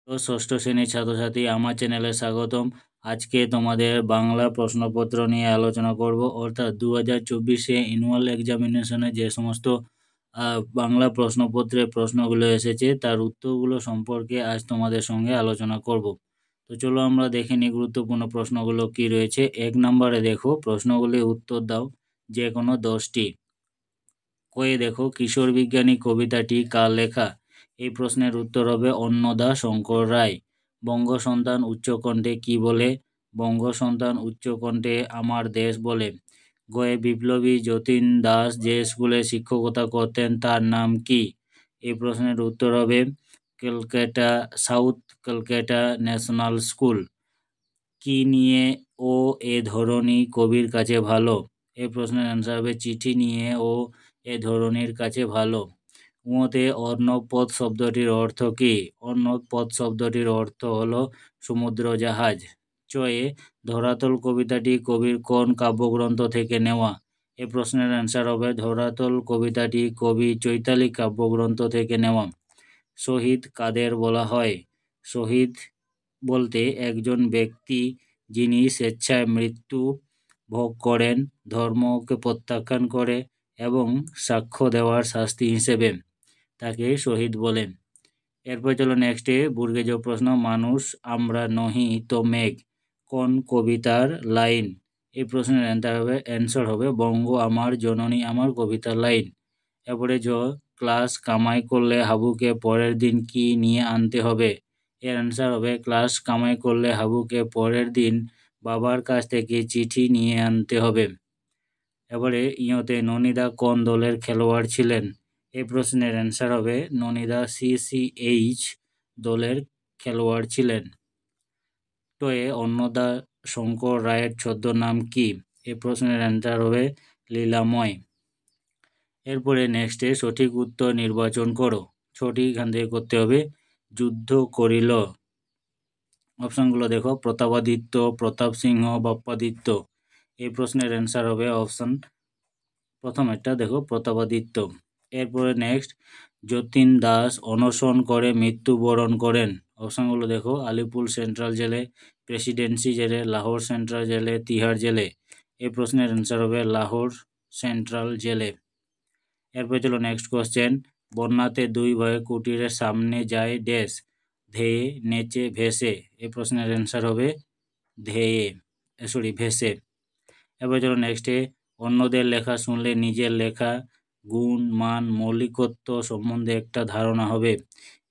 তো ষষ্ঠ শ্রেণীর ছাত্রছাত্রী, আমার চ্যানেলে স্বাগতম। আজকে তোমাদের বাংলা প্রশ্নপত্র নিয়ে আলোচনা করব, অর্থাৎ 2024 অ্যানুয়াল এক্সামিনেশনে যে সমস্ত বাংলা প্রশ্নপত্রে প্রশ্নগুলো এসেছে তার উত্তরগুলো সম্পর্কে আজ তোমাদের সঙ্গে আলোচনা করব। তো চলো আমরা দেখে নিই গুরুত্বপূর্ণ প্রশ্নগুলো কি রয়েছে। 1 নম্বরে দেখো, প্রশ্নগুলি উত্তর দাও যে কোনো 10টি। কয়ে দেখো, কিশোর বিজ্ঞানী কবিতাটি কার লেখা? এই প্রশ্নের উত্তর হবে অন্নদা শঙ্কর রায়। বঙ্গসন্তান উচ্চকণ্ঠে কি বলে? বঙ্গসন্তান উচ্চকণ্ঠে আমার দেশ বলে। গয়ে বিপ্লবী যতীন দাস যে স্কুলে শিক্ষকতা করতেন তার নাম কি? এই প্রশ্নের উত্তর হবে Calcutta, south Calcutta national school. কি নিয়ে ও এ ধরনী কবির কাছে ভালো? এই প্রশ্নের অ্যান্সার হবে চিঠি নিয়ে ও এ ধরনীর কাছে ভালো। উঁতে অর্ণব পথ শব্দটির অর্থ কি? অর্ণব পথ শব্দটির অর্থ হলো সমুদ্র জাহাজ। চয়ে ধরাতল কবিতাটি কবির কোন কাব্যগ্রন্থ থেকে নেওয়া? এই প্রশ্নের অ্যান্সার হবে ধরাতল কবিতাটি কবি চৈতালি কাব্যগ্রন্থ থেকে নেওয়া। শহীদ কাদের বলা হয়? শহীদ বলতে একজন ব্যক্তি যিনি স্বেচ্ছায় মৃত্যু ভোগ করেন, ধর্মকে প্রত্যাখ্যান করে এবং সাক্ষ্য দেওয়ার শাস্তি হিসেবে, তাকে শহীদ বলেন। এরপর চলো নেক্সটে বুর্গেজ প্রশ্ন, মানুষ আমরা নহি তো মেঘ কোন কবিতার লাইন? এই প্রশ্নের অ্যান্সার হবে বঙ্গ আমার জননী আমার কবিতার লাইন। এরপরে ক্লাস কামাই করলে হাবুকে পরের দিন কি নিয়ে আনতে হবে? এর অ্যান্সার হবে ক্লাস কামাই করলে হাবুকে পরের দিন বাবার কাছ থেকে চিঠি নিয়ে আনতে হবে। এবারে ইয়তে ননিদা কোন দলের খেলোয়াড় ছিলেন? এই প্রশ্নের অ্যান্সার হবে ননিদা CCH দলের খেলোয়াড় ছিলেন। টয়ে অন্নদা শঙ্কর রায়ের ছদ্মনাম কি? এই প্রশ্নের অ্যান্সার হবে লীলাময়। এরপরে নেক্সটে সঠিক উত্তর নির্বাচন করো। ছটি এখান থেকে করতে হবে। যুদ্ধ করিল, অপশনগুলো দেখো, প্রতাপাদিত্য, প্রতাপ সিংহ, বাপ্পাদিত্য। এই প্রশ্নের অ্যান্সার হবে অপশন প্রথম একটা দেখো, প্রতাপাদিত্য। এরপরে নেক্সট, যতীন দাস অনশন করে মৃত্যুবরণ করেন। অপশনগুলো দেখো, আলিপুর সেন্ট্রাল জেলে, প্রেসিডেন্সি জেলে, লাহোর সেন্ট্রাল জেলে, তিহার জেলে। এই প্রশ্নের অ্যান্সার হবে লাহোর সেন্ট্রাল জেলে। এরপর চলো নেক্সট কোশ্চেন, বন্যাতে দুই ভয়ে কুটিরের সামনে যায় ড্যাশ, ধেয়ে নেচে ভেসে। এই প্রশ্নের অ্যান্সার হবে ভেসে। এরপর চলো নেক্সটে, অন্যদের লেখা শুনলে নিজের লেখা গুণ মান মৌলিকত্ব সম্বন্ধে একটা ধারণা হবে।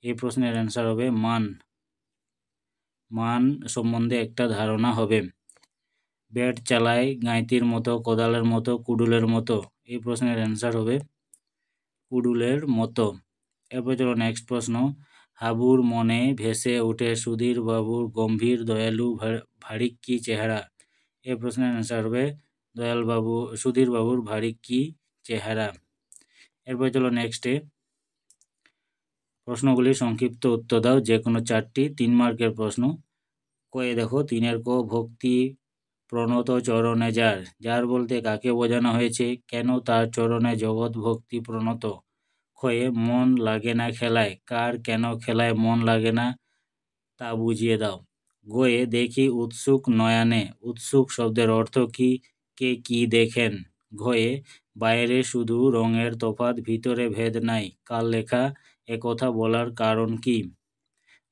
এই প্রশ্নের অ্যান্সার হবে মান সম্বন্ধে একটা ধারণা হবে। ব্যাট চালায় গাঁইতির মতো, কোদালের মতো, কুডুলের মতো। এই প্রশ্নের অ্যান্সার হবে কুডুলের মতো। এরপর চলো নেক্সট প্রশ্ন, হাবুর মনে ভেসে ওঠে সুধীর বাবুর গম্ভীর দয়ালু ভারিক্কি চেহারা। এই প্রশ্নের অ্যান্সার হবে সুধীর বাবুর ভারিক্কি চেহারা। এরপর চলো নেক্সটে প্রশ্নগুলি সংক্ষিপ্ত উত্তর দাও, যে কোনো 4টি 3 মার্কের প্রশ্ন। কয়ে দেখো, 3 ক ভক্তি প্রণত চরণে যার, যার বলতে কাকে বোঝানো হয়েছে? কেন তার চরণে জগৎ ভক্তি প্রণত? ক্ষয়ে মন লাগে না খেলায়, কার কেন খেলায় মন লাগে না তা বুঝিয়ে দাও। গয়ে দেখি উৎসুক নয়নে, উৎসুক শব্দের অর্থ কি? কে কি দেখেন? ঘয়ে বাইরে শুধু রঙের তফাৎ ভিতরে ভেদ নাই, কার লেখা? একথা বলার কারণ কি?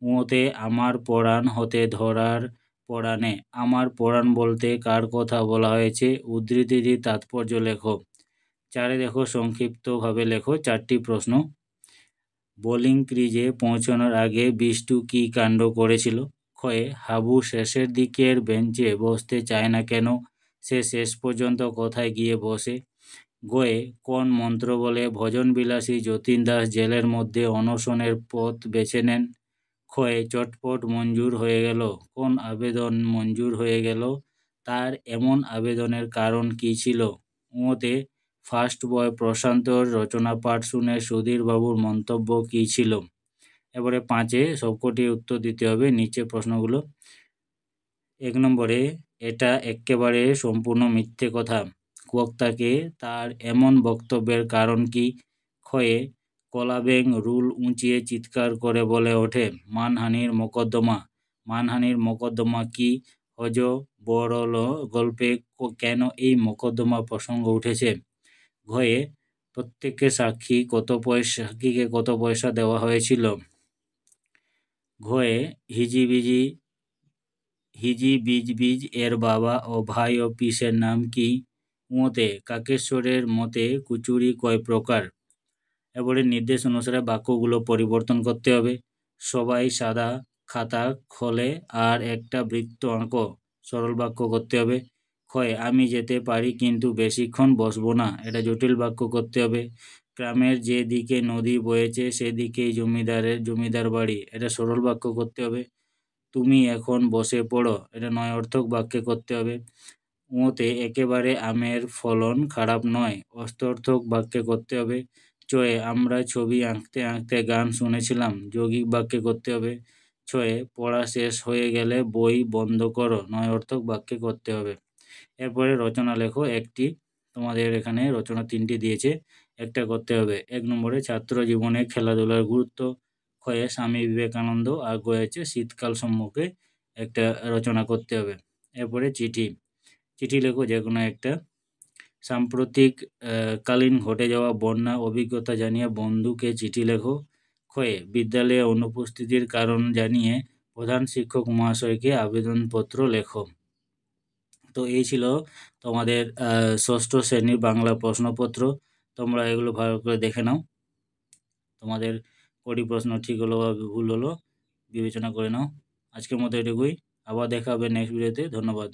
উঁতে আমার পরাণ হতে ধরার পরাণে, আমার পরাণ বলতে কার কথা বলা হয়েছে? উদ্ধৃতিটি তাৎপর্য লেখো। 4 দেখো, সংক্ষিপ্তভাবে লেখো 4টি প্রশ্ন। বোলিং ক্রিজে পৌঁছানোর আগে বিষ্টু কি কাণ্ড করেছিল? ক্ষয়ে হাবু শেষের দিকের বেঞ্চে বসতে চায় না কেন? সে শেষ পর্যন্ত কোথায় গিয়ে বসে? গয়ে কোন মন্ত্র বলে ভজনবিলাসী যতীন দাস জেলের মধ্যে অনশনের পথ বেছে নেন? ক্ষয়ে চটপট মঞ্জুর হয়ে গেল, কোন আবেদন মঞ্জুর হয়ে গেল? তার এমন আবেদনের কারণ কি ছিল? উঁতে ফার্স্ট বয় প্রশান্তর রচনা পাঠ শুনে সুধীরবাবুর মন্তব্য কী ছিল? এবারে 5 সবকটি উত্তর দিতে হবে নিচে প্রশ্নগুলো। 1 নম্বরে, এটা এক্কেবারে সম্পূর্ণ মিথ্যে কথা। বক্তাকে তার এমন বক্তব্যের কারণ কি? ক্ষয়ে কলাব্যাং রুল উঁচিয়ে চিৎকার করে বলে ওঠে, মানহানির মোকদ্দমা। মানহানির মোকদ্দমা কি? হজ বড়ল গল্পে কেন এই মোকদ্দমা প্রসঙ্গ উঠেছে? ঘয়ে প্রত্যেককে সাক্ষীকে কত পয়সা দেওয়া হয়েছিল? ঘয়ে হিজিবিজ এর বাবা ও ভাই ও পিসের নাম কি? উঁতে কাকেশ্বরের মতে কুচুরি কয় প্রকার? এবারে নির্দেশ অনুসারে বাক্যগুলো পরিবর্তন করতে হবে। সবাই সাদা খাতা খোলে আর একটা বৃত্ত আঁকো। সরল বাক্য করতে হবে। ক্ষয় আমি যেতে পারি কিন্তু বেশিক্ষণ বসবো না। এটা জটিল বাক্য করতে হবে। গ্রামের যে দিকে নদী বয়েছে সেদিকেই জমিদার বাড়ি। এটা সরল বাক্য করতে হবে। তুমি এখন বসে পড়ো। এটা নয় অর্থক বাক্যে করতে হবে। উঁতে একেবারে আমের ফলন খারাপ নয়। অষ্টঅর্থক বাক্যে করতে হবে। চয়ে আমরা ছবি আঁকতে আঁকতে গান শুনেছিলাম। যৌগিক বাক্যে করতে হবে। ছয়ে পড়া শেষ হয়ে গেলে বই বন্ধ করো। নয় অর্থক বাক্যে করতে হবে। এরপরে রচনা লেখো একটি। তোমাদের এখানে রচনা 3টি দিয়েছে, একটা করতে হবে। 1 নম্বরে ছাত্র জীবনে খেলাধুলার গুরুত্ব। ক্ষয়ে স্বামী বিবেকানন্দ আর গয়েছে শীতকাল সম্মুখে একটা রচনা করতে হবে। এরপরে চিঠি লেখো যে কোনো একটা। সাম্প্রতিক কালীন ঘটে যাওয়া বন্যা অভিজ্ঞতা জানিয়ে বন্ধুকে চিঠি লেখো। ক্ষয়ে বিদ্যালয়ে অনুপস্থিতির কারণ জানিয়ে প্রধান শিক্ষক মহাশয়কে আবেদনপত্র লেখো। তো এই ছিল তোমাদের ষষ্ঠ শ্রেণীর বাংলা প্রশ্নপত্র। তোমরা এগুলো ভালো করে দেখে নাও। তোমাদের কোটি প্রশ্ন ঠিক হলো বা ভুল হলো বিবেচনা করে নাও। আজকের মতো এটুকুই। আবার দেখা হবে নেক্সট ভিডিওতে। ধন্যবাদ।